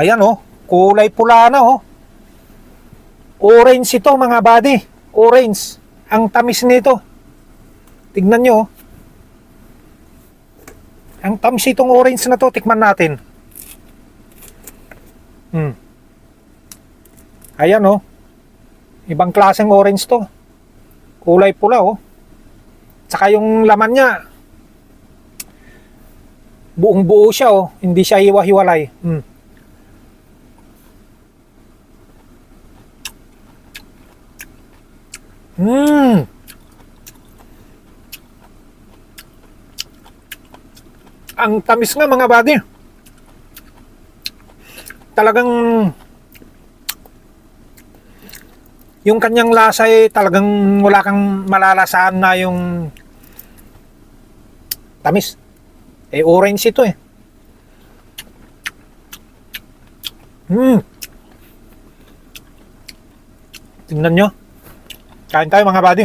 Ayan oh, kulay pula na oh. Orange ito mga buddy. Orange. Ang tamis nito. Tignan nyo oh. Ang tamis itong orange na to. Tikman natin. Ayan oh. Ibang klaseng orange to. Kulay pula oh. Tsaka yung laman niya, buong buo siya oh. Hindi siya hiwa-hiwalay. Ang tamis nga mga buddy. Talagang yung kanyang lasa ay talagang wala kang malalasahan na yung tamis. Eh orange ito eh. Tingnan nyo. Kain tayo mga buddy.